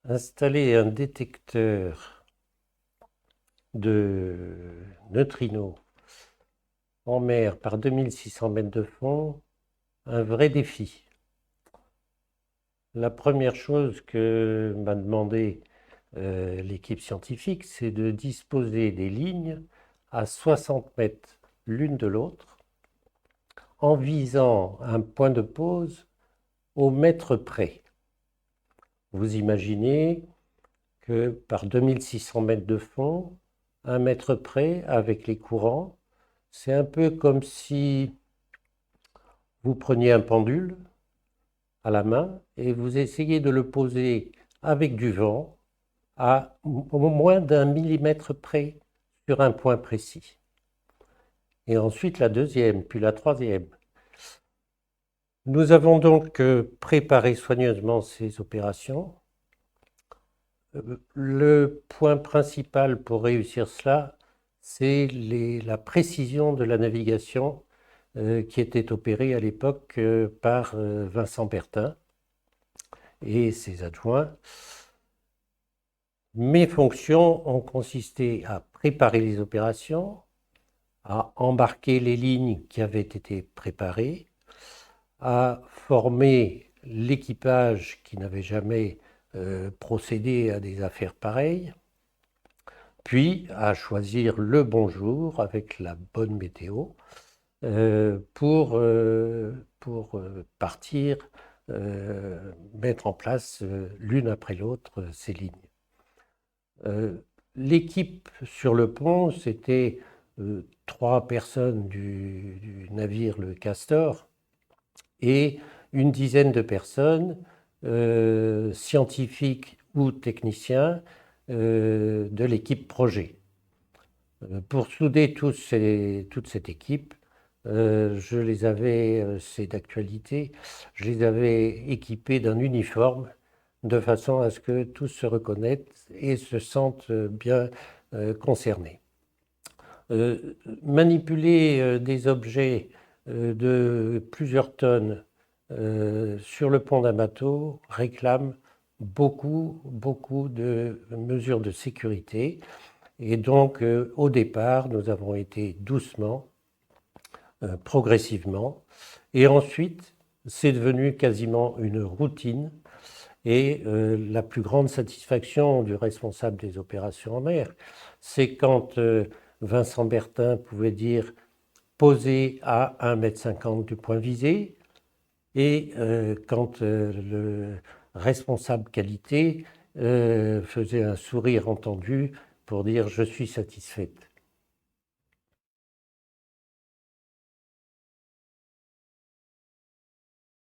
Installer un détecteur de neutrinos en mer par 2600 mètres de fond, un vrai défi. La première chose que m'a demandé l'équipe scientifique, c'est de disposer des lignes à 60 mètres l'une de l'autre, en visant un point de pose au mètre près. Vous imaginez que par 2600 mètres de fond, un mètre près, avec les courants, c'est un peu comme si vous preniez un pendule à la main et vous essayez de le poser avec du vent à au moins d'1 millimètre près sur un point précis. Et ensuite la deuxième, puis la troisième. Nous avons donc préparé soigneusement ces opérations. Le point principal pour réussir cela, c'est la précision de la navigation qui était opérée à l'époque par Vincent Bertin et ses adjoints. Mes fonctions ont consisté à préparer les opérations, à embarquer les lignes qui avaient été préparées, à former l'équipage qui n'avait jamais procédé à des affaires pareilles, puis à choisir le bon jour avec la bonne météo pour partir mettre en place l'une après l'autre ces lignes. L'équipe sur le pont, c'était 3 personnes du navire le Castor et une dizaine de personnes, scientifiques ou techniciens, de l'équipe projet. Pour souder toute cette équipe, c'est d'actualité, je les avais équipés d'un uniforme de façon à ce que tous se reconnaissent et se sentent bien concernés. Manipuler des objets de plusieurs tonnes sur le pont d'un bateau réclame beaucoup de mesures de sécurité. Et donc, au départ, nous avons été doucement, progressivement. Et ensuite, c'est devenu quasiment une routine. Et la plus grande satisfaction du responsable des opérations en mer, c'est quand Vincent Bertin pouvait dire poser à 1,50 m du point visé, et quand le responsable qualité faisait un sourire entendu pour dire « je suis satisfaite ».